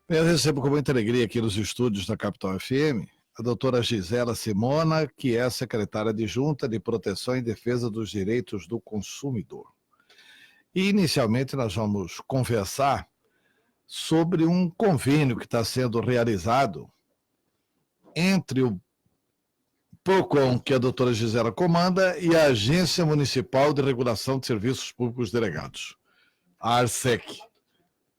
Eu recebo com muita alegria aqui nos estúdios da Capital FM a doutora Gisela Simona, que é secretária adjunta de Proteção e Defesa dos Direitos do Consumidor. E, inicialmente, nós vamos conversar sobre um convênio que está sendo realizado entre o PROCON, que a doutora Gisela comanda, e a Agência Municipal de Regulação de Serviços Públicos Delegados, a ARSEC,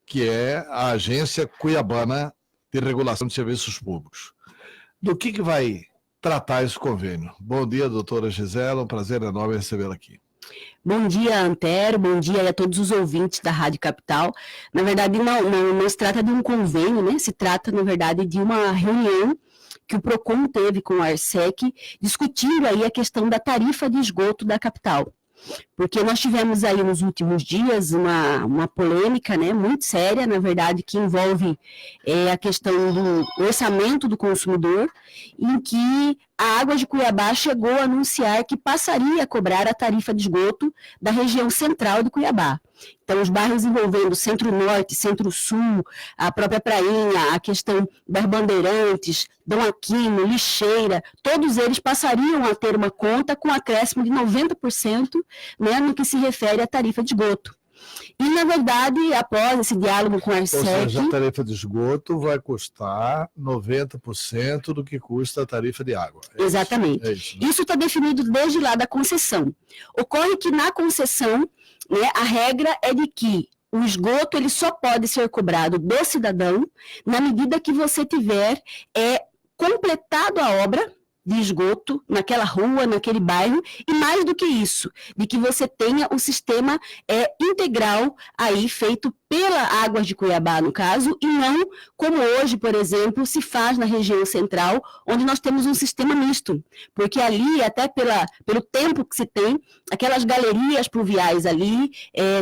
que é a Agência Cuiabana de Regulação de Serviços Públicos. Do que vai tratar esse convênio? Bom dia, doutora Gisela, um prazer enorme recebê-la aqui. Bom dia, Antero, bom dia a todos os ouvintes da Rádio Capital. Na verdade, não se trata de um convênio, né? Se trata, na verdade, de uma reunião que o PROCON teve com a ARSEC, discutindo aí a questão da tarifa de esgoto da capital. Porque nós tivemos aí nos últimos dias uma polêmica, né, muito séria, na verdade, que envolve a questão do orçamento do consumidor, em que a Água de Cuiabá chegou a anunciar que passaria a cobrar a tarifa de esgoto da região central de Cuiabá. Então, os bairros envolvendo Centro-Norte, Centro-Sul, a própria Prainha, a questão das Bandeirantes, Dom Aquino, Lixeira, todos eles passariam a ter uma conta com acréscimo de 90%, né, no que se refere à tarifa de esgoto. E, na verdade, após esse diálogo com a ARSEC... Ou seja, a tarifa de esgoto vai custar 90% do que custa a tarifa de água. Exatamente. Isso está definido desde lá da concessão. Ocorre que na concessão, né, a regra é de que o esgoto ele só pode ser cobrado do cidadão na medida que você tiver completado a obra de esgoto naquela rua, naquele bairro, e mais do que isso, de que você tenha o sistema integral aí feito pela Águas de Cuiabá, no caso, e não como hoje, por exemplo, se faz na região central, onde nós temos um sistema misto, porque ali, até pelo tempo que se tem, aquelas galerias pluviais ali,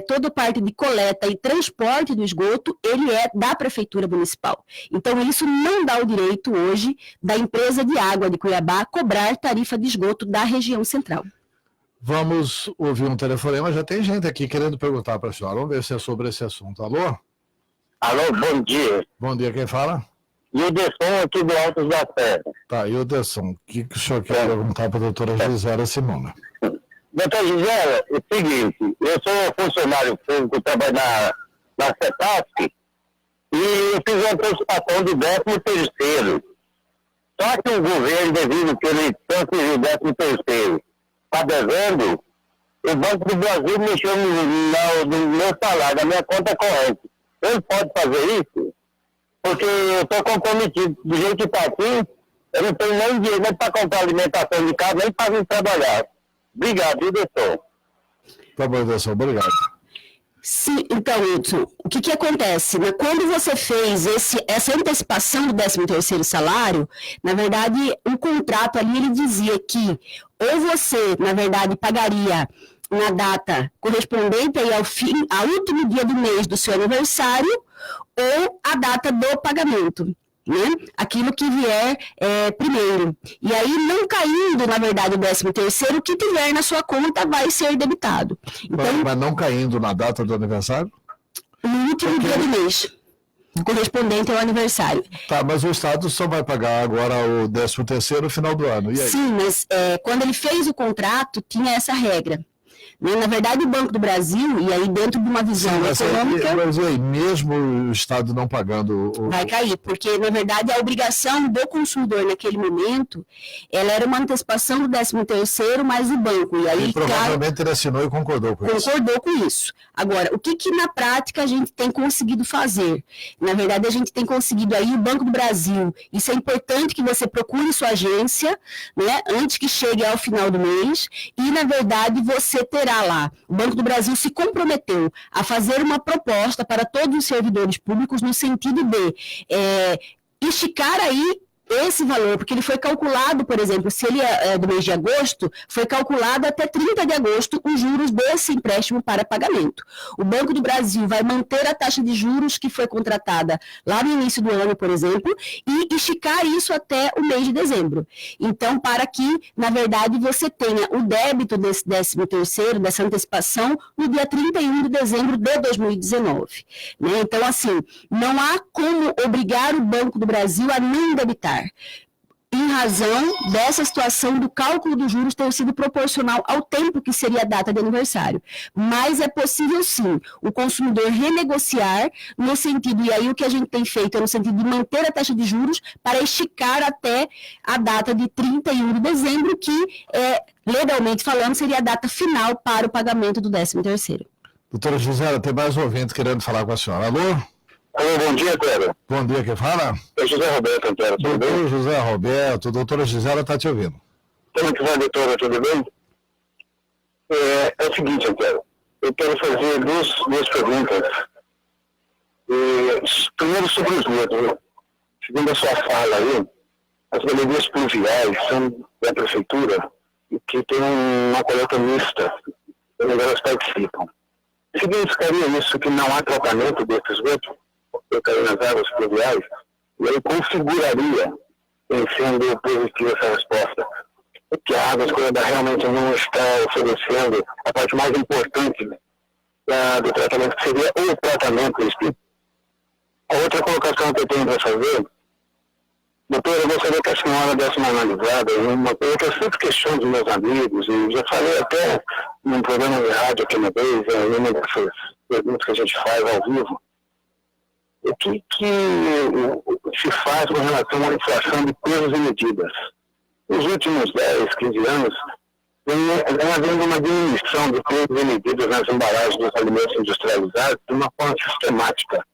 toda a parte de coleta e transporte do esgoto, ele é da Prefeitura Municipal. Então, isso não dá o direito hoje da empresa de água de Cuiabá cobrar tarifa de esgoto da região central. Vamos ouvir um telefonema, já tem gente aqui querendo perguntar para a senhora. Vamos ver se é sobre esse assunto. Alô? Alô, bom dia. Bom dia, quem fala? Ilderson aqui do Altos da Serra. Tá, Ilderson, o que o senhor quer perguntar para a doutora Gisela Simona? Doutora Gisela, é o seguinte, eu sou funcionário público, trabalho na CETASP, e eu fiz uma antecipação de 13º. Só que o governo, devido que ele transferiu o 13º, está devendo, o Banco do Brasil mexeu no meu salário, na minha conta corrente. Ele pode fazer isso? Porque eu estou comprometido. Do jeito que está aqui, eu não tenho nem dinheiro nem para comprar alimentação de casa, nem para vir trabalhar. Obrigado, Wilson. Tá bom, Wilson, obrigado. Sim, então, Wilson, o que acontece? Né? Quando você fez essa antecipação do 13º salário, na verdade, o contrato ali, ele dizia que ou você, na verdade, pagaria na data correspondente aí ao último dia do mês do seu aniversário, ou a data do pagamento, né? Aquilo que vier primeiro. E aí, não caindo, na verdade, o 13º, o que tiver na sua conta vai ser debitado. Então, mas não caindo na data do aniversário? No último dia do mês, correspondente ao aniversário. Tá, mas o Estado só vai pagar agora o 13º no final do ano, e aí? Sim, mas quando ele fez o contrato, tinha essa regra. Na verdade, o Banco do Brasil, e aí dentro de uma visão econômica... Mas aí, mesmo o Estado não pagando... Vai cair, porque, na verdade, a obrigação do consumidor naquele momento, ela era uma antecipação do 13º, mais o banco. E aí, provavelmente ele assinou e concordou com isso. Concordou com isso. Agora, o que na prática a gente tem conseguido fazer? Na verdade, a gente tem conseguido aí o Banco do Brasil. Isso é importante que você procure sua agência, né, antes que chegue ao final do mês, e, na verdade, você terá lá. O Banco do Brasil se comprometeu a fazer uma proposta para todos os servidores públicos no sentido de esticar aí esse valor, porque ele foi calculado, por exemplo, se ele é do mês de agosto, foi calculado até 30 de agosto os juros desse empréstimo para pagamento. O Banco do Brasil vai manter a taxa de juros que foi contratada lá no início do ano, por exemplo, e esticar isso até o mês de dezembro. Então, para que, na verdade, você tenha o débito desse 13º, dessa antecipação, no dia 31 de dezembro de 2019. Né? Então, assim, não há como obrigar o Banco do Brasil a não debitar, em razão dessa situação do cálculo dos juros ter sido proporcional ao tempo que seria a data de aniversário. Mas é possível, sim, o consumidor renegociar no sentido, e aí o que a gente tem feito é no sentido de manter a taxa de juros para esticar até a data de 31 de dezembro, que, legalmente falando, seria a data final para o pagamento do 13º. Doutora Gisela, tem mais ouvintes querendo falar com a senhora. Alô? Alô, bom dia, Pedro. Bom dia, quem fala? É José Roberto, Pedro, tudo bem? Doutor José Roberto, doutora Gisela está te ouvindo. Como que vai, doutora, tudo bem? É o seguinte, Pedro, eu quero fazer duas perguntas. Primeiro sobre os esgoto. Segundo a sua fala aí, as galerias pluviais são da prefeitura e que tem uma coleta mista, onde elas participam. Significaria isso que não há tratamento desse esgoto? Eu caí nas águas pluviais, e aí configuraria, sendo positiva essa resposta, que a água escorrida realmente não está oferecendo a parte mais importante do tratamento, que seria o tratamento específico. A outra colocação que eu tenho para fazer, doutora, eu gostaria que a senhora desse uma analisada em uma coisa que eu sempre questiono dos meus amigos, e já falei até num programa de rádio aqui uma vez, em uma dessas perguntas que a gente faz ao vivo. O que se faz com relação à inflação de pesos e medidas? Nos últimos 10, 15 anos, vem havendo uma diminuição de pesos e medidas nas embalagens dos alimentos industrializados de uma forma sistemática.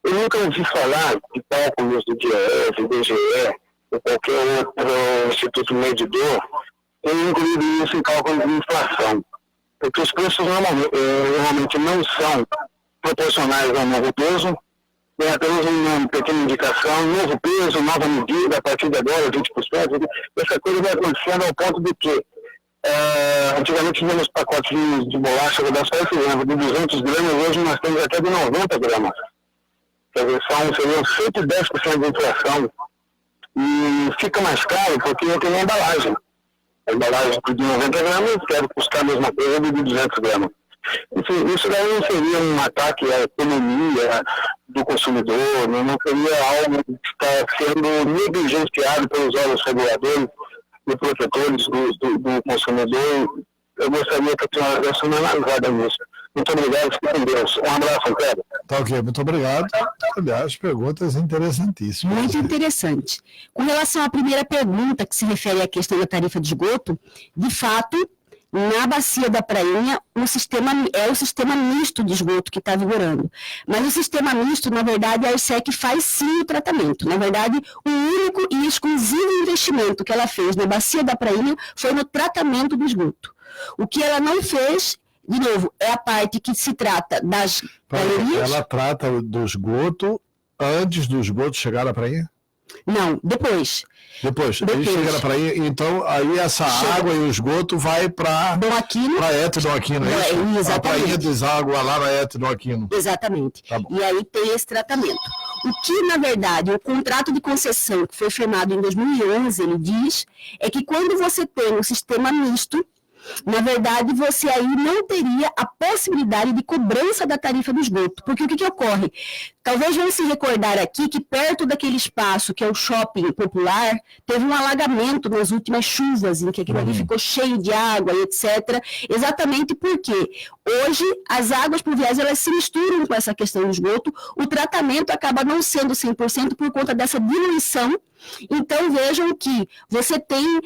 Eu nunca ouvi falar de cálculos do DIEESE, IBGE, ou qualquer outro instituto medidor, tem incluído isso em cálculos de inflação. Porque os preços normalmente não são proporcionais ao novo peso, tem apenas uma pequena indicação, novo peso, nova medida, a partir de agora, 20%. Essa coisa vai acontecendo ao ponto de que, antigamente tínhamos pacotes de bolacha da só esse lembro, de 200 gramas, hoje nós temos até de 90 gramas. Quer dizer, seriam 110% de inflação. E fica mais caro porque eu tenho a embalagem. A embalagem de 90 gramas deve custar a mesma coisa de 200 gramas. Enfim, isso daí não seria um ataque à economia do consumidor, não seria algo que está sendo negligenciado pelos órgãos reguladores e protetores do consumidor. Eu gostaria que a senhora desse uma analisada nisso. Muito obrigado, fique com Deus. Um abraço, Pedro. Tá ok, muito obrigado. Aliás, perguntas interessantíssimas. Muito interessante. Com relação à primeira pergunta, que se refere à questão da tarifa de esgoto, de fato, na Bacia da Prainha, o sistema misto de esgoto que está vigorando. Mas o sistema misto, na verdade, a Arsec faz sim o tratamento. Na verdade, o único e exclusivo investimento que ela fez na Bacia da Prainha foi no tratamento do esgoto. O que ela não fez, de novo, é a parte que se trata das galerias. Ela trata do esgoto antes do esgoto chegar à praia? Não, depois. Ele chega na praia, então aí essa água e o esgoto vai para Dom Aquino. Para ET Dom Aquino, é isso? Exatamente. A prainha deságua lá na ET Dom Aquino. Exatamente. Tá bom. E aí tem esse tratamento. O que, na verdade, o contrato de concessão que foi firmado em 2011, ele diz, é que quando você tem um sistema misto, na verdade, você aí não teria a possibilidade de cobrança da tarifa do esgoto. Porque o que ocorre? Talvez vão se recordar aqui que perto daquele espaço, que é o shopping popular, teve um alagamento nas últimas chuvas, em que aquilo ali ficou cheio de água e etc. Exatamente porque hoje as águas pluviais elas se misturam com essa questão do esgoto, o tratamento acaba não sendo 100% por conta dessa diluição. Então vejam que você tem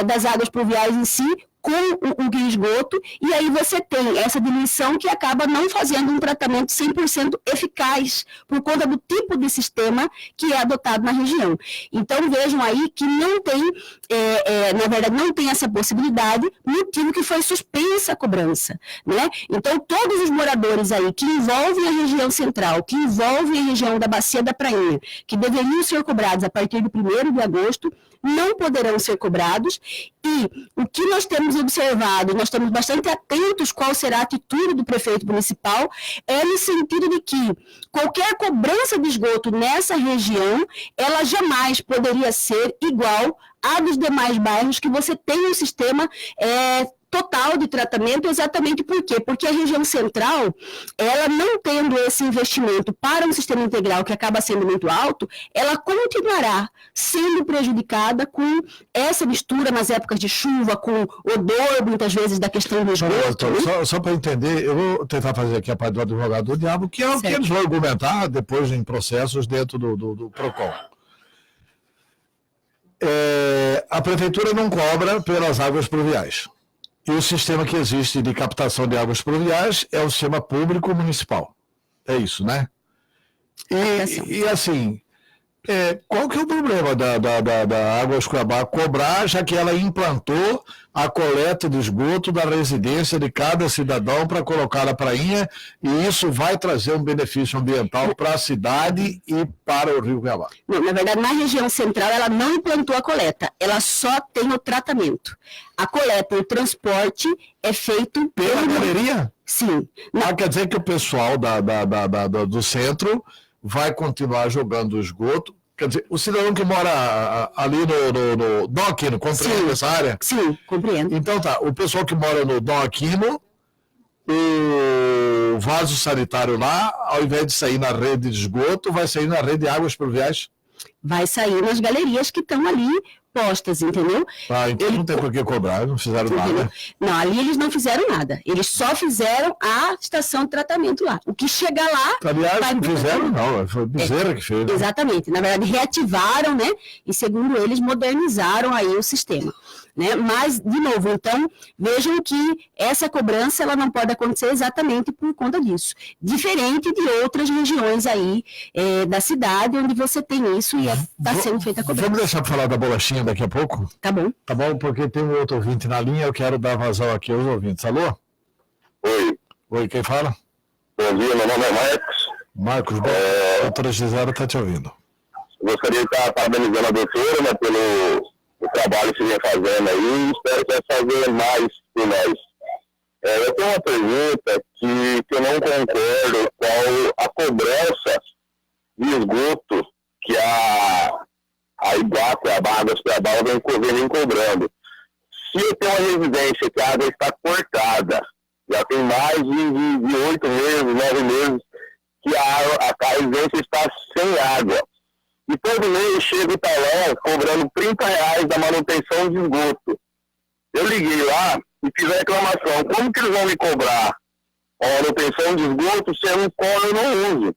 das águas pluviais em si com o esgoto, e aí você tem essa diluição que acaba não fazendo um tratamento 100% eficaz, por conta do tipo de sistema que é adotado na região. Então, vejam aí que não tem, na verdade, não tem essa possibilidade, motivo que foi suspensa a cobrança, né? Então, todos os moradores aí que envolvem a região central, que envolvem a região da Bacia da Prainha, que deveriam ser cobrados a partir do 1º de agosto, não poderão ser cobrados, e o que nós temos observado, nós estamos bastante atentos qual será a atitude do prefeito municipal, é no sentido de que qualquer cobrança de esgoto nessa região, ela jamais poderia ser igual à dos demais bairros que você tem um sistema total de tratamento. Exatamente por quê? Porque a região central, ela não tendo esse investimento para um sistema integral que acaba sendo muito alto, ela continuará sendo prejudicada com essa mistura nas épocas de chuva, com odor, muitas vezes, da questão do esgoto. Só para entender, eu vou tentar fazer aqui a parte do advogado do diabo, que é o que eles vão argumentar depois em processos dentro do PROCON. A prefeitura não cobra pelas águas pluviais. E o sistema que existe de captação de águas pluviais é o sistema público municipal. É isso, né? E assim, qual que é o problema da Águas Cuiabá cobrar, já que ela implantou a coleta de esgoto da residência de cada cidadão para colocar na prainha, e isso vai trazer um benefício ambiental para a cidade e para o Rio Cuiabá? Não, na verdade, na região central, ela não implantou a coleta, ela só tem o tratamento. A coleta e o transporte é feito pela galeria? Sim. Quer dizer que o pessoal do centro vai continuar jogando o esgoto. Quer dizer, o cidadão que mora ali no Dom Aquino, compreende essa área? Sim, compreendo. Então tá, o pessoal que mora no Dom Aquino, o vaso sanitário lá, ao invés de sair na rede de esgoto, vai sair na rede de águas pluviais? Vai sair nas galerias que estão ali postas, entendeu? Então não tem por que cobrar, não fizeram nada. Não, ali eles não fizeram nada. Eles só fizeram a estação de tratamento lá. O que chegar lá... Aliás, fizeram não, foi Bezerra que fez. Né? Exatamente. Na verdade, reativaram, né? E segundo eles, modernizaram aí o sistema. Né? Mas, de novo, então, vejam que essa cobrança ela não pode acontecer exatamente por conta disso. Diferente de outras regiões aí da cidade, onde você tem isso e está sendo feita a cobrança. Vamos deixar para falar da bolachinha daqui a pouco? Tá bom. Tá bom, porque tem um outro ouvinte na linha, eu quero dar vazão aqui aos ouvintes. Alô? Oi. Oi, quem fala? Bom dia, meu nome é Marcos. Marcos, a doutora Gisela está te ouvindo. Gostaria de estar parabenizando a doutora, né, pelo trabalho que vem fazendo aí, e espero que vai fazer mais por nós. Eu tenho uma pergunta que eu não concordo com a cobrança de esgoto que a Iguape, a Águas Cuiabá, vem cobrando. Se eu tenho uma residência que a água está cortada, já tem mais de 8 meses, 9 meses, que a residência está sem água. E todo mês chega o talão cobrando R$30 da manutenção de esgoto. Eu liguei lá e fiz a reclamação. Como que eles vão me cobrar a manutenção de esgoto se eu não uso?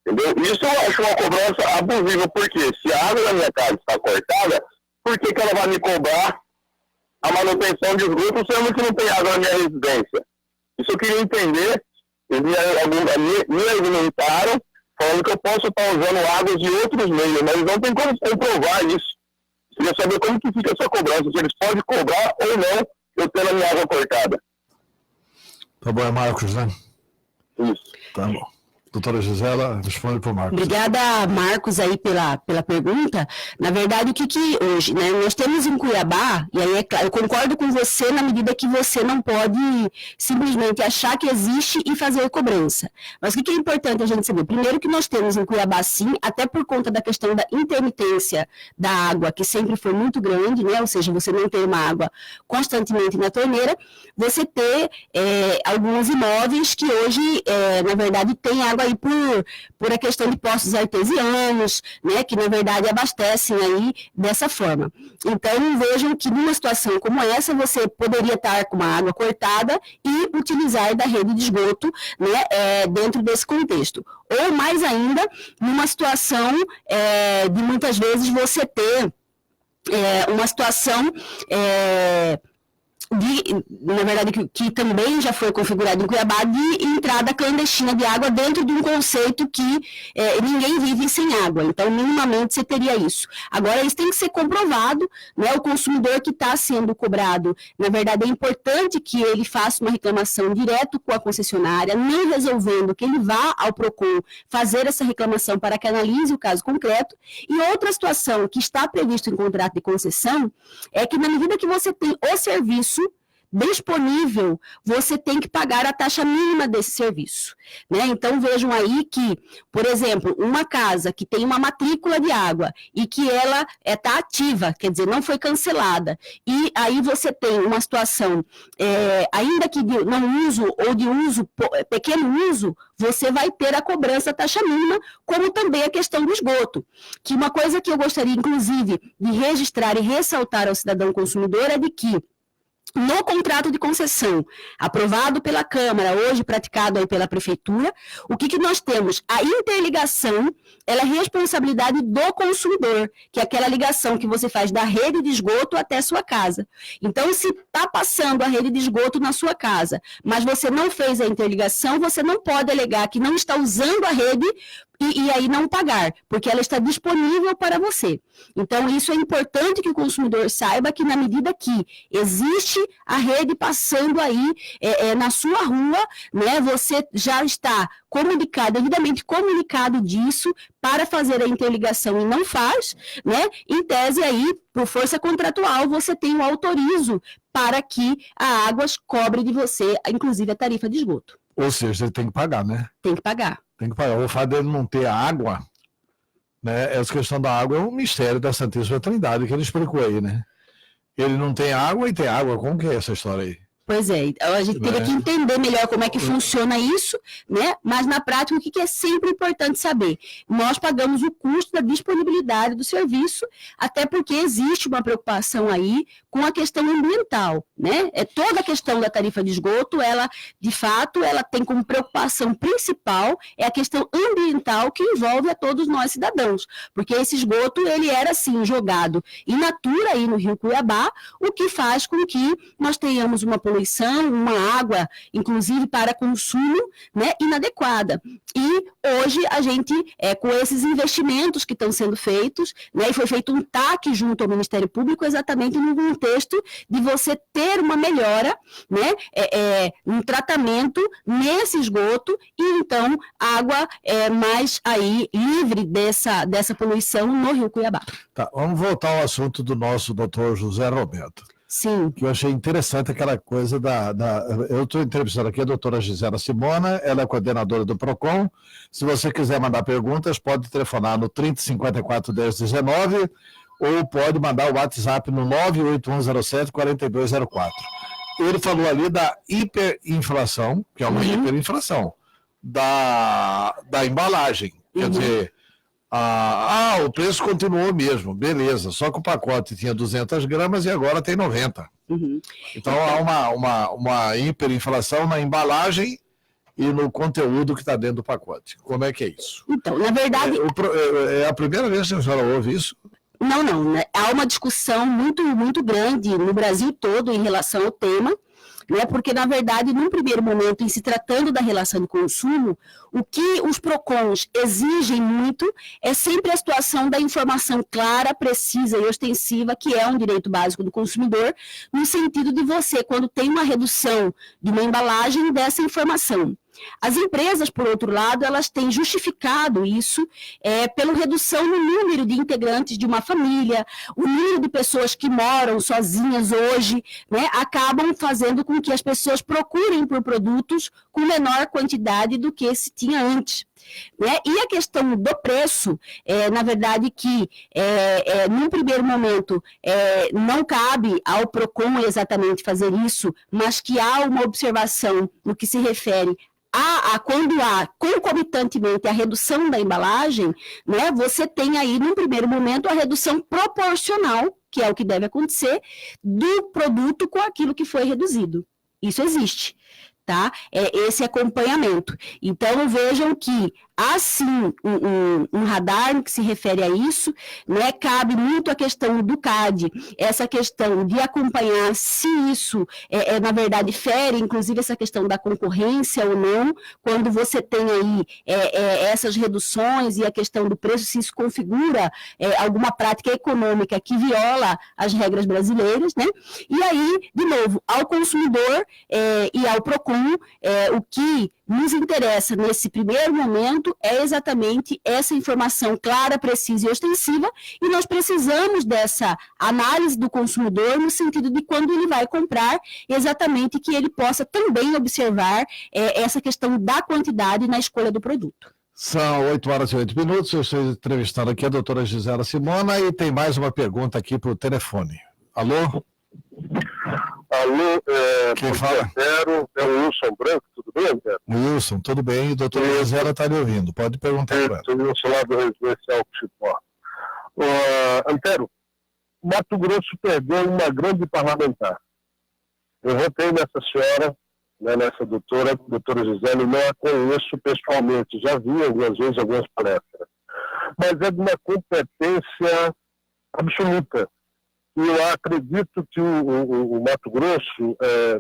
Entendeu? Isso eu acho uma cobrança abusiva, porque se a água da minha casa está cortada, por que ela vai me cobrar a manutenção de esgoto sendo que não tem água na minha residência? Isso eu queria entender. Me argumentaram falando que eu posso estar usando águas de outros meios, mas não tem como comprovar isso. Queria saber como que fica essa cobrança, se eles podem cobrar ou não eu tendo a minha água cortada. Tá bom, é Marcos, né? Isso. Tá bom. Doutora Gisela, responde para o Marcos. Obrigada, Marcos, aí pela pergunta. Na verdade, o que hoje, né, nós temos em Cuiabá, e aí é claro, eu concordo com você na medida que você não pode simplesmente achar que existe e fazer cobrança. Mas o que é importante a gente saber? Primeiro que nós temos em Cuiabá, sim, até por conta da questão da intermitência da água, que sempre foi muito grande, né? Ou seja, você não ter uma água constantemente na torneira, você ter alguns imóveis que hoje, na verdade, tem água aí por a questão de poços artesianos, né, que na verdade abastecem aí dessa forma. Então vejam que numa situação como essa você poderia estar com uma água cortada e utilizar da rede de esgoto, né, dentro desse contexto. Ou mais ainda, numa situação de muitas vezes você ter uma situação na verdade, que também já foi configurado em Cuiabá, de entrada clandestina de água dentro de um conceito que ninguém vive sem água. Então, minimamente, você teria isso. Agora, isso tem que ser comprovado, né? O consumidor que está sendo cobrado, na verdade, é importante que ele faça uma reclamação direto com a concessionária, não resolvendo, que ele vá ao PROCON fazer essa reclamação para que analise o caso concreto. E outra situação que está previsto em contrato de concessão é que, na medida que você tem o serviço disponível, você tem que pagar a taxa mínima desse serviço, né? Então, vejam aí que, por exemplo, uma casa que tem uma matrícula de água e que ela está ativa, quer dizer, não foi cancelada, e aí você tem uma situação, ainda que de não uso ou de uso, pequeno uso, você vai ter a cobrança da taxa mínima, como também a questão do esgoto, que uma coisa que eu gostaria, inclusive, de registrar e ressaltar ao cidadão consumidor é de que, no contrato de concessão, aprovado pela Câmara, hoje praticado aí pela Prefeitura, o que nós temos? A interligação, ela é responsabilidade do consumidor, que é aquela ligação que você faz da rede de esgoto até a sua casa. Então, se está passando a rede de esgoto na sua casa, mas você não fez a interligação, você não pode alegar que não está usando a rede e aí não pagar, porque ela está disponível para você. Então, isso é importante que o consumidor saiba que, na medida que existe a rede passando aí na sua rua, né, você já está comunicado, devidamente comunicado disso, para fazer a interligação e não faz, né, em tese aí, por força contratual, você tem o autorizo para que a Águas cobre de você, inclusive a tarifa de esgoto. Ou seja, ele tem que pagar, né? Tem que pagar. Tem que pagar. O fato dele não ter água, né? Essa questão da água é um mistério da Santíssima Trindade que ele explicou aí, né? Ele não tem água e tem água. Como que é essa história aí? Pois é, a gente teria que entender melhor como é que funciona isso, né? Mas na prática, o que é sempre importante saber? Nós pagamos o custo da disponibilidade do serviço, até porque existe uma preocupação aí com a questão ambiental, né? Toda a questão da tarifa de esgoto, ela, de fato, ela tem como preocupação principal a questão ambiental que envolve a todos nós cidadãos, porque esse esgoto, ele era, assim, jogado in natura aí no Rio Cuiabá, o que faz com que nós tenhamos uma poluição, uma água, inclusive para consumo, né, inadequada. E hoje a gente, com esses investimentos que estão sendo feitos, né, e foi feito um TAC junto ao Ministério Público exatamente no contexto de você ter uma melhora, né, um tratamento nesse esgoto e então água mais aí livre dessa poluição no Rio Cuiabá. Tá, vamos voltar ao assunto do nosso doutor José Roberto. Sim. Que eu achei interessante aquela coisa eu estou entrevistando aqui a doutora Gisela Simona, ela é coordenadora do PROCON. Se você quiser mandar perguntas, pode telefonar no 3054 1019 ou pode mandar o WhatsApp no 98107 4204. Ele falou ali da hiperinflação, que é uma hiperinflação, da embalagem. Quer dizer, o preço continuou mesmo, beleza, só que o pacote tinha 200 gramas e agora tem 90. Então há uma hiperinflação na embalagem e no conteúdo que está dentro do pacote. Como é que é isso? Então, na verdade... É a primeira vez que a senhora ouve isso? Não, né? Há uma discussão muito, muito grande no Brasil todo em relação ao tema, né? Porque, na verdade, num primeiro momento, em se tratando da relação de consumo, o que os PROCONs exigem muito é sempre a situação da informação clara, precisa e ostensiva, que é um direito básico do consumidor, no sentido de você, quando tem uma redução de uma embalagem, dessa informação. As empresas, por outro lado, elas têm justificado isso pela redução no número de integrantes de uma família, o número de pessoas que moram sozinhas hoje, né, acabam fazendo com que as pessoas procurem por produtos com menor quantidade do que se tinha antes. Né? E a questão do preço, na verdade que num primeiro momento não cabe ao PROCON exatamente fazer isso, mas que há uma observação no que se refere quando há concomitantemente a redução da embalagem, né, você tem aí, num primeiro momento, a redução proporcional, que é o que deve acontecer, do produto com aquilo que foi reduzido. Isso existe, tá? Esse acompanhamento. Então, vejam que há sim um radar que se refere a isso, né? Cabe muito a questão do CAD, essa questão de acompanhar se isso, na verdade, fere, inclusive, essa questão da concorrência ou não, quando você tem aí essas reduções e a questão do preço, se isso configura alguma prática econômica que viola as regras brasileiras, né? E aí, de novo, ao consumidor e ao PROCON, o que nos interessa nesse primeiro momento é exatamente essa informação clara, precisa e ostensiva, e nós precisamos dessa análise do consumidor no sentido de quando ele vai comprar, exatamente que ele possa também observar essa questão da quantidade na escolha do produto. São 8h08. Eu estou entrevistando aqui a doutora Gisela Simona e tem mais uma pergunta aqui para o telefone. Alô? Alô, quem fala? É o Wilson Branco, tudo bem, Antero? Wilson, tudo bem? Doutora Gisela está lhe ouvindo, pode perguntar para ela. Eu sou Wilson lá do Residencial Chipó. Antero, Mato Grosso perdeu uma grande parlamentar. Eu votei nessa senhora, né, nessa doutora Gisela, não a conheço pessoalmente, já vi algumas vezes algumas palestras, mas é de uma competência absoluta. E eu acredito que o Mato Grosso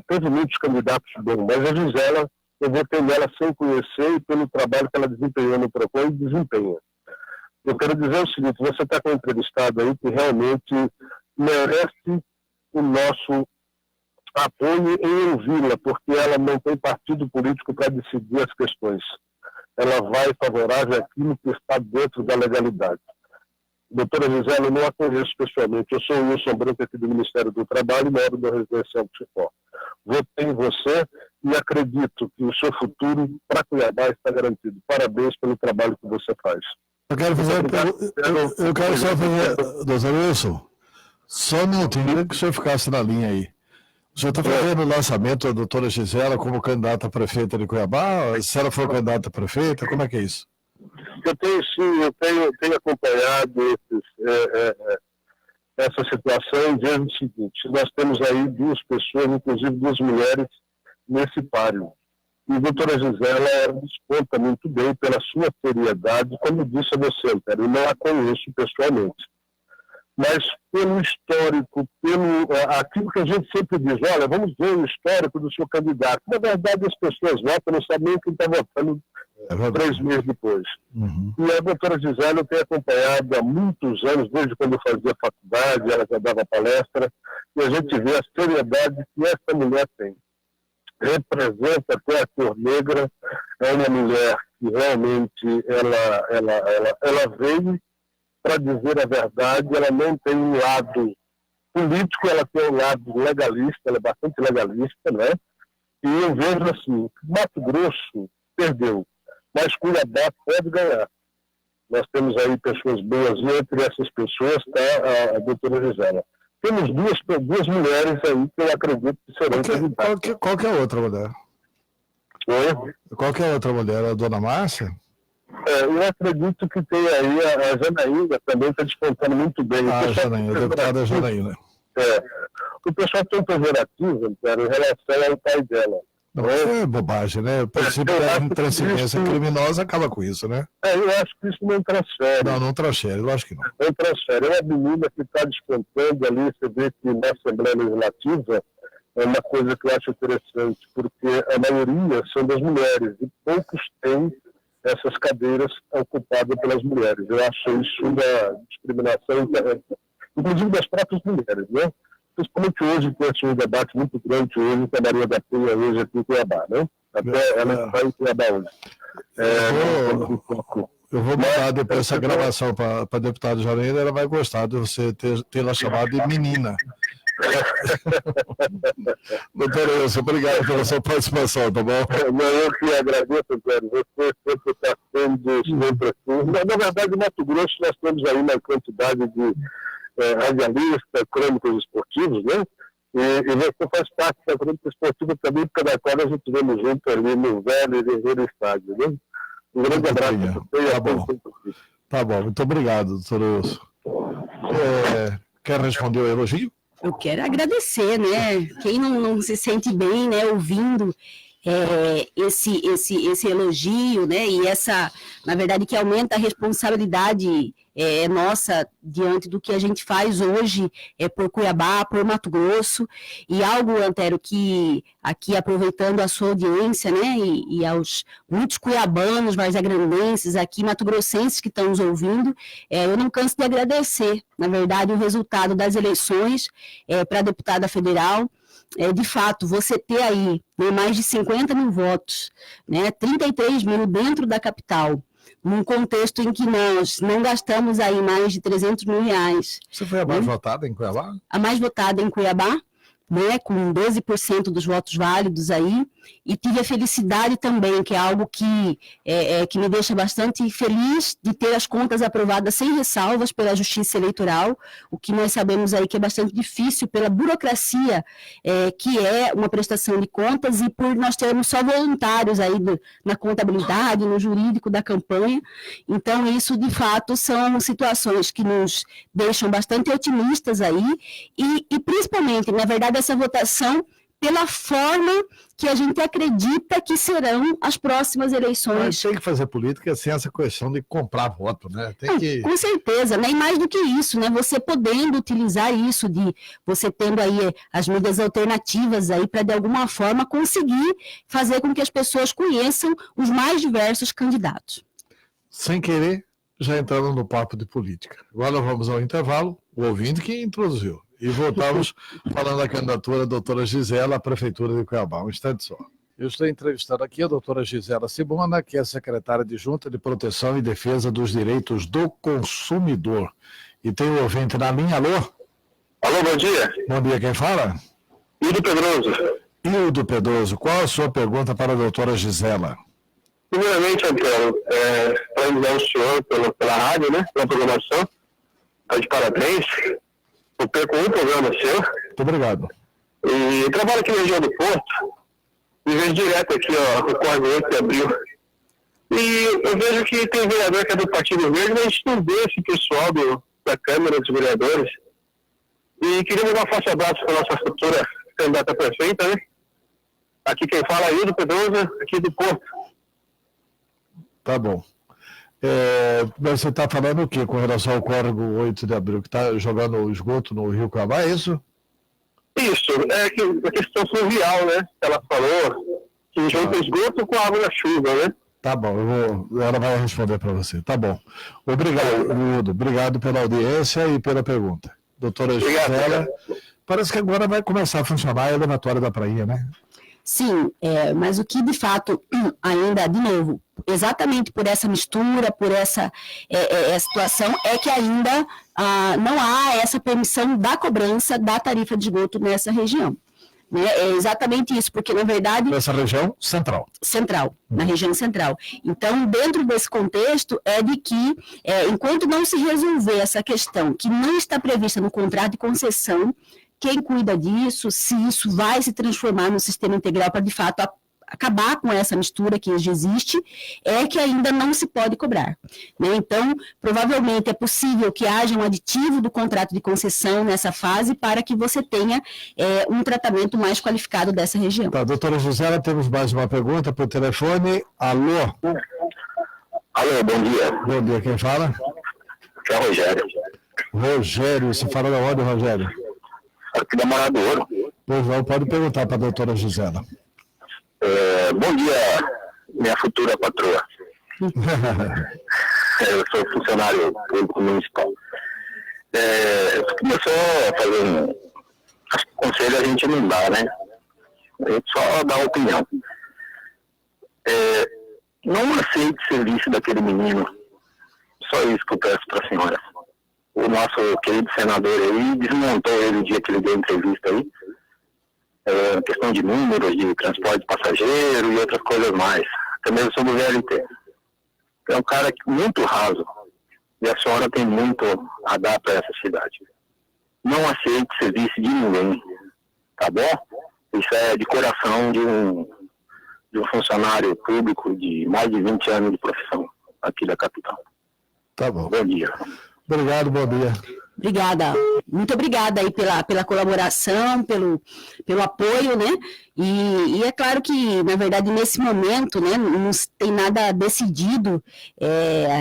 teve muitos candidatos bons, mas a Gisela, eu votei nela sem conhecer e pelo trabalho que ela desempenhou no PROCON e desempenha. Eu quero dizer o seguinte, você está com um entrevistado aí que realmente merece o nosso apoio em ouvi-la, porque ela não tem partido político para decidir as questões. Ela vai favorável àquilo que está dentro da legalidade. Doutora Gisela, eu não a conheço pessoalmente. Eu sou o Wilson Branco aqui do Ministério do Trabalho e moro no Residencial do Chipó. Votei em você e acredito que o seu futuro para Cuiabá está garantido. Parabéns pelo trabalho que você faz. Eu quero só fazer, doutor Wilson, só um minutinho, queria que o senhor ficasse na linha aí. O senhor está fazendo o lançamento da doutora Gisela como candidata a prefeita de Cuiabá? Se ela for candidata a prefeita, como é que é isso? Eu tenho acompanhado essa situação desde o seguinte, nós temos aí duas pessoas, inclusive duas mulheres, nesse páreo. E a doutora Gisela desconta muito bem pela sua seriedade, como disse a você, Antero, eu não a conheço pessoalmente. Mas pelo histórico, pelo aquilo que a gente sempre diz, olha, vamos ver o histórico do seu candidato. Na verdade, as pessoas votam, não sabem quem está votando 3 meses depois. Uhum. E a doutora Gisela eu tenho acompanhado há muitos anos, desde quando eu fazia faculdade, ela já dava palestra, e a gente vê a seriedade que essa mulher tem. Representa até a cor negra, é uma mulher que realmente ela veio para dizer a verdade, ela não tem um lado político, ela tem um lado legalista, ela é bastante legalista, né? E eu vejo assim, Mato Grosso perdeu, mas Cuiabá pode ganhar. Nós temos aí pessoas boas, e entre essas pessoas está a doutora Gisela. Temos duas mulheres aí que eu acredito que serão candidatas. Qual que é a outra mulher? Oi? Qual que é a outra mulher? A dona Márcia? Eu acredito que tem aí a Janaína também está despontando muito bem. A Janaína, a deputada Janaína. O pessoal tem um pejorativo, cara, em relação ao pai dela. Não, é bobagem, né? O princípio da transcendência criminosa acaba com isso, né? Eu acho que isso não transfere. Não transfere, eu acho que não. Não transfere. É uma menina que está despontando ali, você vê que na Assembleia Legislativa é uma coisa que eu acho interessante, porque a maioria são das mulheres e poucos têm essas cadeiras ocupadas pelas mulheres. Eu acho isso uma discriminação, inclusive das próprias mulheres, né? Principalmente hoje, tem um debate muito grande hoje, que a Maria da Penha hoje aqui em Cuiabá, né? Até ela está em Cuiabá hoje. Eu vou mandar depois essa gravação para a deputada Janaína, ela vai gostar de você tê-la chamado de menina. Doutor Wilson, obrigado pela sua participação, tá bom? Eu que agradeço, Antero. Você sempre está sendo sempre assim. Na verdade, no Mato Grosso, nós temos aí uma quantidade de radialistas, crônicos esportivos, né? E você faz parte da crônica esportiva também, porque da qual a gente vemos junto ali no velho e verdadeiro estádio, né? Um grande abraço para você. Tá bom. Tá bom, muito obrigado, doutor Wilson. Quer responder o elogio? Eu quero agradecer, né? Quem não se sente bem, né, ouvindo esse elogio, né, e essa, na verdade, que aumenta a responsabilidade nossa diante do que a gente faz hoje por Cuiabá, por Mato Grosso, e algo, Antero, que aqui aproveitando a sua audiência, né, e aos muitos cuiabanos, varzagrandenses, aqui mato-grossenses que estão nos ouvindo, eu não canso de agradecer, na verdade, o resultado das eleições para deputada federal. De fato, você ter aí, né, mais de 50 mil votos, né, 33 mil dentro da capital, num contexto em que nós não gastamos aí mais de 300 mil reais. Você foi a mais votada em Cuiabá? A mais votada em Cuiabá, né, com 12% dos votos válidos aí, e tive a felicidade também, que é algo que me deixa bastante feliz, de ter as contas aprovadas sem ressalvas pela Justiça Eleitoral, o que nós sabemos aí que é bastante difícil pela burocracia, que é uma prestação de contas, e por nós termos só voluntários aí na contabilidade, no jurídico da campanha. Então isso de fato são situações que nos deixam bastante otimistas aí, e principalmente, na verdade, essa votação pela forma que a gente acredita que serão as próximas eleições. Mas tem que fazer política sem essa questão de comprar voto, né? Com certeza, né? E mais do que isso, né? Você podendo utilizar isso, de você tendo aí as mídias alternativas aí para de alguma forma conseguir fazer com que as pessoas conheçam os mais diversos candidatos. Sem querer, já entrando no papo de política. Agora vamos ao intervalo, o ouvinte que introduziu. E voltamos falando da candidatura da doutora Gisela à Prefeitura de Cuiabá. Um instante só. Eu estou entrevistando aqui a doutora Gisela Simona, que é secretária adjunta de Proteção e Defesa dos Direitos do Consumidor. E tem o ouvinte na linha. Alô? Alô, bom dia. Bom dia, quem fala? Hildo Pedroso. Hildo Pedroso, qual a sua pergunta para a doutora Gisela? Primeiramente, Antero, parabenizar o senhor pela rádio, né, pela programação. Tá de parabéns. Eu perco um programa seu. Muito obrigado. E eu trabalho aqui na região do Porto. E vejo direto aqui, ó, o Córrego 8 de Abril. E eu vejo que tem vereador que é do Partido Verde, mas a gente não vê esse pessoal da Câmara dos Vereadores. E queria mandar um forte abraço para a nossa futura candidata a prefeita, né? Aqui quem fala é Hildo Pedroso, aqui do Porto. Tá bom. Você está falando o quê com relação ao Córrego 8 de Abril, que está jogando o esgoto no Rio Cuiabá, é isso? Isso, que a questão fluvial, né? Ela falou que junta esgoto com água da chuva, né? Tá bom, ela vai responder para você. Tá bom. Obrigado, Hildo. Obrigado pela audiência e pela pergunta. Doutora Gisela, parece que agora vai começar a funcionar a elevatória da Prainha, né? Sim, mas o que de fato ainda, de novo, exatamente por essa mistura, por essa situação, é que ainda não há essa permissão da cobrança da tarifa de esgoto nessa região. Né? É exatamente isso, porque na verdade... Nessa região central. Central, na região central. Então, dentro desse contexto, é de que, enquanto não se resolver essa questão, que não está prevista no contrato de concessão, quem cuida disso, se isso vai se transformar no sistema integral para, de fato, acabar com essa mistura que hoje existe, é que ainda não se pode cobrar. Né? Então, provavelmente é possível que haja um aditivo do contrato de concessão nessa fase para que você tenha um tratamento mais qualificado dessa região. Tá, doutora Gisela, temos mais uma pergunta por telefone. Alô? Alô, bom dia. Bom dia, quem fala? É o Rogério. Rogério, você fala da onde, Rogério? Aqui da Morada do Ouro. Pois não, pode perguntar para a doutora Gisela. Bom dia, minha futura patroa. Eu sou funcionário público municipal. Eu queria só fazer um conselho, a gente não dá, né? A gente só dá opinião. Não aceite serviço daquele menino. Só isso que eu peço para a senhora. O nosso querido senador aí desmontou ele o dia que ele deu entrevista aí. Questão de números, de transporte de passageiro e outras coisas mais. Também sobre o VLT. É um cara muito raso. E a senhora tem muito a dar para essa cidade. Não aceite serviço de ninguém. Tá bom? Isso é de coração de um funcionário público de mais de 20 anos de profissão aqui da capital. Tá bom. Bom dia. Obrigado, bom dia. Obrigada. muito obrigada aí pela colaboração, pelo apoio, né? E é claro que, na verdade, nesse momento, né, não tem nada decidido.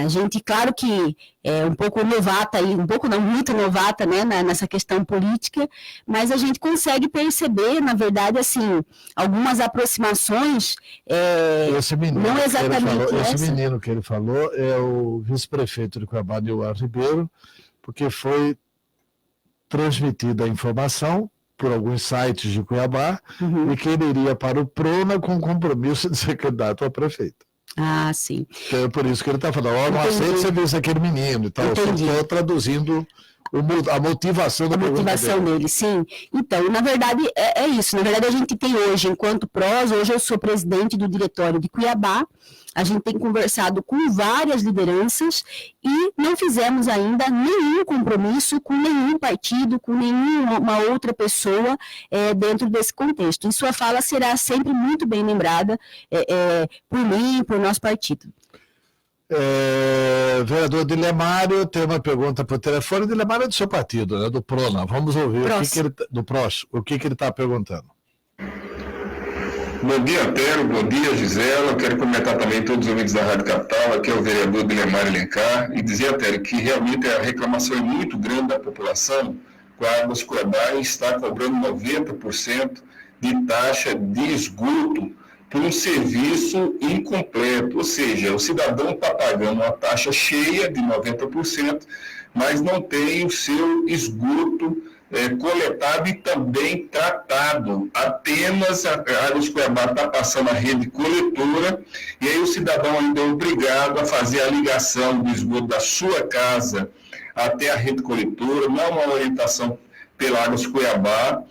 A gente, claro que é um pouco novata aí, um pouco não, muito novata, né, nessa questão política, mas a gente consegue perceber, na verdade, assim, algumas aproximações, não exatamente esse menino que ele falou é o vice-prefeito de Cuiabá, Nilmar Ribeiro, porque foi transmitida a informação por alguns sites de Cuiabá, e que ele iria para o PRONA com compromisso de ser candidato a prefeito. Ah, sim. Então é por isso que ele está falando, não aceito você ver aquele menino e tal. Eu só estou traduzindo a motivação da motivação dele, sim. Então, na verdade, é isso. Na verdade, a gente tem hoje, enquanto PROS, hoje eu sou presidente do diretório de Cuiabá, a gente tem conversado com várias lideranças e não fizemos ainda nenhum compromisso com nenhum partido, com nenhuma outra pessoa dentro desse contexto. E sua fala será sempre muito bem lembrada por mim e por nosso partido. Vereador Dilemário tem uma pergunta por telefone. Dilemário é do seu partido, né, do PRONA. Vamos ouvir o que ele está perguntando. Bom dia, Antero. Bom dia, Gisela. Eu quero comentar também todos os ouvintes da Rádio Capital. Aqui é o vereador Dilemário Alencar. E dizer, Antero, que realmente a reclamação é muito grande da população. A Águas Cuiabá está cobrando 90% de taxa de esgoto por um serviço incompleto, ou seja, o cidadão está pagando uma taxa cheia de 90%, mas não tem o seu esgoto coletado e também tratado. Apenas a Águas Cuiabá está passando a rede coletora, e aí o cidadão ainda é obrigado a fazer a ligação do esgoto da sua casa até a rede coletora, não uma orientação pela Águas Cuiabá.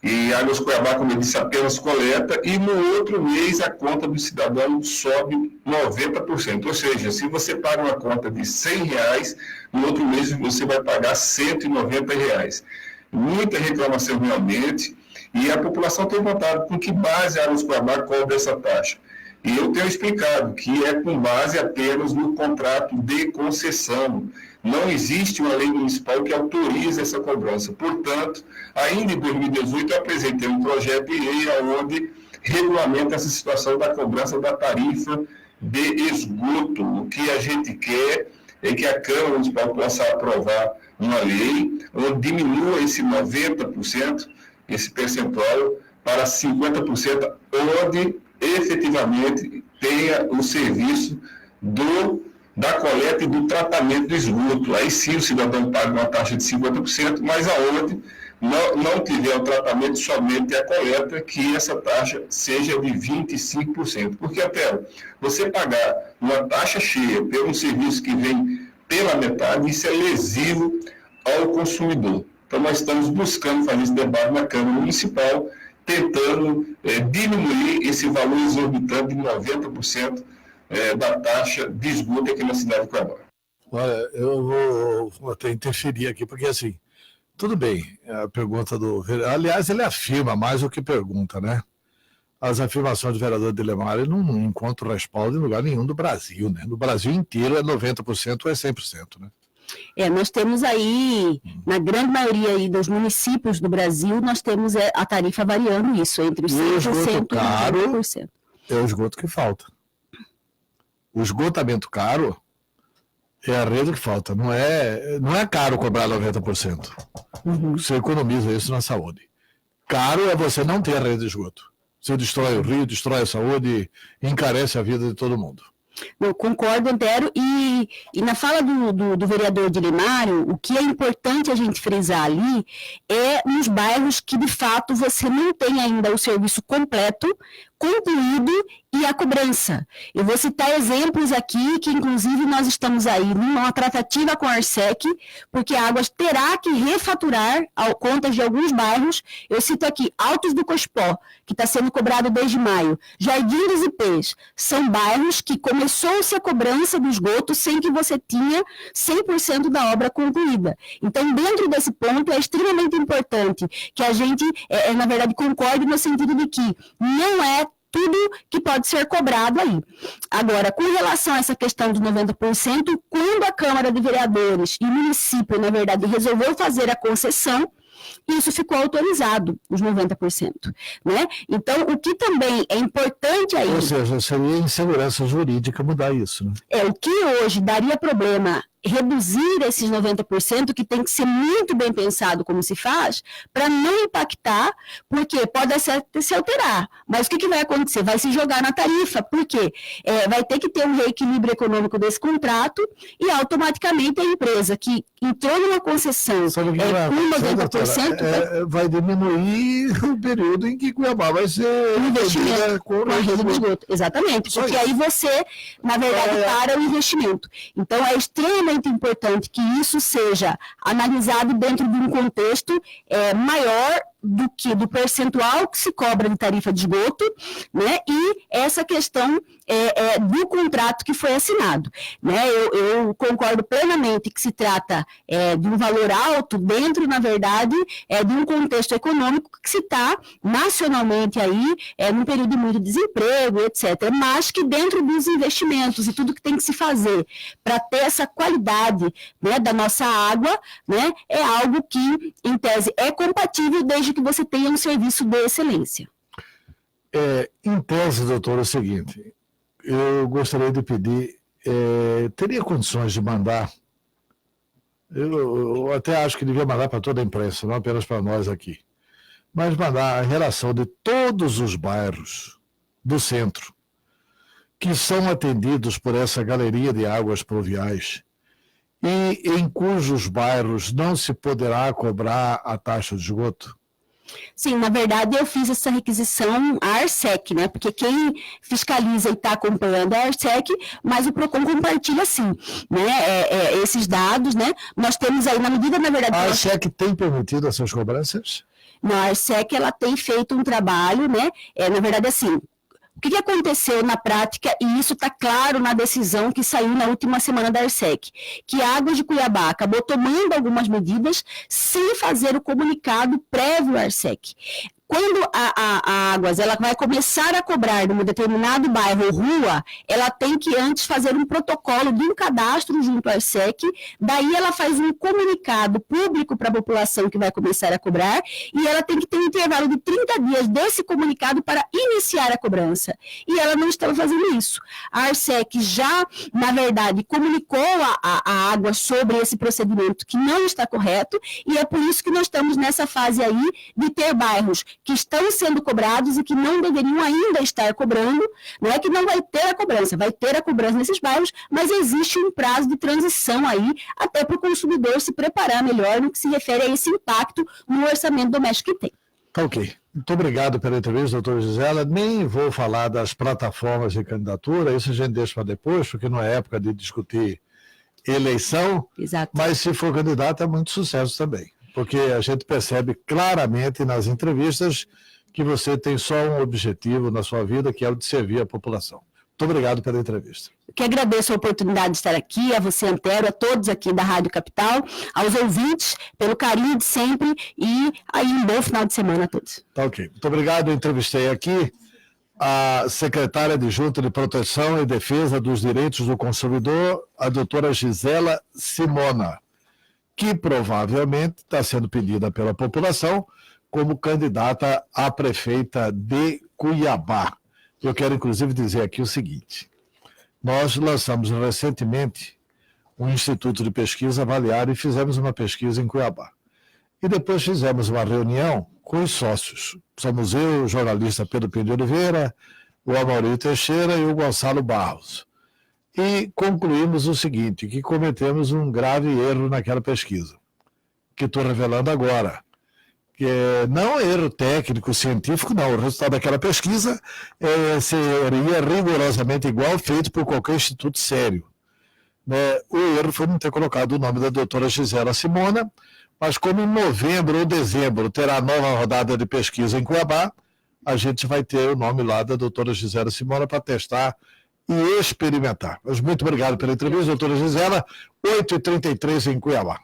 E a Águas Cuiabá, como eu disse, apenas coleta, e no outro mês a conta do cidadão sobe 90%. Ou seja, se você paga uma conta de R$100, no outro mês você vai pagar R$190. Muita reclamação realmente, e a população tem vontade com que base a Águas Cuiabá cobra essa taxa. E eu tenho explicado que é com base apenas no contrato de concessão. Não existe uma lei municipal que autorize essa cobrança. Portanto, ainda em 2018, eu apresentei um projeto de lei onde regulamenta essa situação da cobrança da tarifa de esgoto. O que a gente quer é que a Câmara Municipal possa aprovar uma lei onde diminua esse 90%, esse percentual, para 50%, onde efetivamente tenha o serviço da coleta e do tratamento do esgoto. Aí sim o cidadão paga uma taxa de 50%, mas aonde não tiver o tratamento, somente a coleta, que essa taxa seja de 25%. Porque até você pagar uma taxa cheia por um serviço que vem pela metade, isso é lesivo ao consumidor. Então nós estamos buscando fazer esse debate na Câmara Municipal, tentando diminuir esse valor exorbitante de 90% da taxa de esgoto aqui na cidade de Cuiabá. Olha, eu vou até interferir aqui, porque assim, tudo bem, a pergunta aliás, ele afirma mais do que pergunta, né? As afirmações do vereador Dilemário não encontram respaldo em lugar nenhum do Brasil, né? No Brasil inteiro é 90% ou é 100%, né? Nós temos aí, na grande maioria aí dos municípios do Brasil, nós temos a tarifa variando isso, entre os 100% e 90%. É o esgoto que falta. O esgotamento caro é a rede que falta. Não é caro cobrar 90%. Você economiza isso na saúde. Caro é você não ter a rede de esgoto. Você destrói o rio, destrói a saúde, encarece a vida de todo mundo. Eu concordo, Antero, e na fala do vereador Dilemário, o que é importante a gente frisar ali é nos bairros que, de fato, você não tem ainda o serviço completo, concluído e a cobrança. Eu vou citar exemplos aqui, que inclusive nós estamos aí numa tratativa com a Arsec, porque a Águas terá que refaturar contas de alguns bairros. Eu cito aqui Altos do Cospó, que está sendo cobrado desde maio, Jardim dos Ipês, são bairros que começou-se a cobrança do esgoto sem que você tinha 100% da obra concluída. Então, dentro desse ponto, é extremamente importante que a gente, na verdade, concorde no sentido de que não é tudo que pode ser cobrado aí. Agora, com relação a essa questão dos 90%, quando a Câmara de Vereadores e o município, na verdade, resolveu fazer a concessão, isso ficou autorizado, os 90%. Né? Então, o que também é importante aí... Ou seja, seria insegurança jurídica mudar isso. Né? O que hoje daria problema reduzir esses 90%, que tem que ser muito bem pensado como se faz, para não impactar, porque pode se alterar. Mas o que vai acontecer? Vai se jogar na tarifa, porque vai ter que ter um reequilíbrio econômico desse contrato e automaticamente a empresa que entrou numa concessão com 90%... vai diminuir o período em que Cuiabá vai ser... investimento com a rede de esgoto. Exatamente, porque aí você, na verdade, para o investimento. Então, é extremamente importante que isso seja analisado dentro de um contexto maior do percentual que se cobra de tarifa de esgoto, né, e essa questão do contrato que foi assinado. Né? Eu concordo plenamente que se trata de um valor alto dentro, na verdade, de um contexto econômico que se está nacionalmente aí, num período de muito desemprego, etc., mas que dentro dos investimentos e tudo que tem que se fazer para ter essa qualidade, né, da nossa água, né, é algo que, em tese, é compatível desde que você tenha um serviço de excelência. Em tese, doutor, é o seguinte, eu gostaria de pedir, teria condições de mandar, eu até acho que devia mandar para toda a imprensa, não apenas para nós aqui, mas mandar a relação de todos os bairros do centro que são atendidos por essa galeria de águas pluviais e em cujos bairros não se poderá cobrar a taxa de esgoto. Sim, na verdade eu fiz essa requisição à ARSEC, né, porque quem fiscaliza e está acompanhando é a ARSEC, mas o PROCON compartilha sim, né, esses dados, né, nós temos aí na medida, na verdade... A ARSEC tem permitido essas cobranças? Não, a ARSEC, ela tem feito um trabalho, né, na verdade assim... O que aconteceu na prática, e isso está claro na decisão que saiu na última semana da ARSEC, que a Águas de Cuiabá acabou tomando algumas medidas sem fazer o comunicado prévio à ARSEC. Quando a Águas ela vai começar a cobrar num determinado bairro ou rua, ela tem que antes fazer um protocolo de um cadastro junto à ARSEC, daí ela faz um comunicado público para a população que vai começar a cobrar, e ela tem que ter um intervalo de 30 dias desse comunicado para iniciar a cobrança. E ela não estava fazendo isso. A ARSEC já, na verdade, comunicou a Águas sobre esse procedimento que não está correto, e é por isso que nós estamos nessa fase aí de ter bairros que estão sendo cobrados e que não deveriam ainda estar cobrando. Não é que não vai ter a cobrança, vai ter a cobrança nesses bairros, mas existe um prazo de transição aí, até para o consumidor se preparar melhor no que se refere a esse impacto no orçamento doméstico que tem. Ok. Muito obrigado pela entrevista, doutora Gisela. Nem vou falar das plataformas de candidatura, isso a gente deixa para depois, porque não é época de discutir eleição. Exato. Mas se for candidato é muito sucesso também. Porque a gente percebe claramente nas entrevistas que você tem só um objetivo na sua vida, que é o de servir a população. Muito obrigado pela entrevista. Eu que agradeço a oportunidade de estar aqui, a você, Antero, a todos aqui da Rádio Capital, aos ouvintes, pelo carinho de sempre e aí um bom final de semana a todos. Tá ok. Muito obrigado. Eu entrevistei aqui a secretária adjunta de Proteção e Defesa dos Direitos do Consumidor, a doutora Gisela Simona, que provavelmente está sendo pedida pela população como candidata a prefeita de Cuiabá. Eu quero, inclusive, dizer aqui o seguinte. Nós lançamos recentemente um instituto de pesquisa avaliado e fizemos uma pesquisa em Cuiabá. E depois fizemos uma reunião com os sócios. Somos eu, o jornalista Pedro Pinto de Oliveira, o Amaury Teixeira e o Gonçalo Barros. E concluímos o seguinte, que cometemos um grave erro naquela pesquisa, que estou revelando agora. Que não erro técnico, científico, não. O resultado daquela pesquisa seria rigorosamente igual, feito por qualquer instituto sério. O erro foi não ter colocado o nome da doutora Gisela Simona, mas como em novembro ou dezembro terá nova rodada de pesquisa em Cuiabá, a gente vai ter o nome lá da doutora Gisela Simona para testar e experimentar. Mas muito obrigado pela entrevista, doutora Gisela. 8h33 em Cuiabá.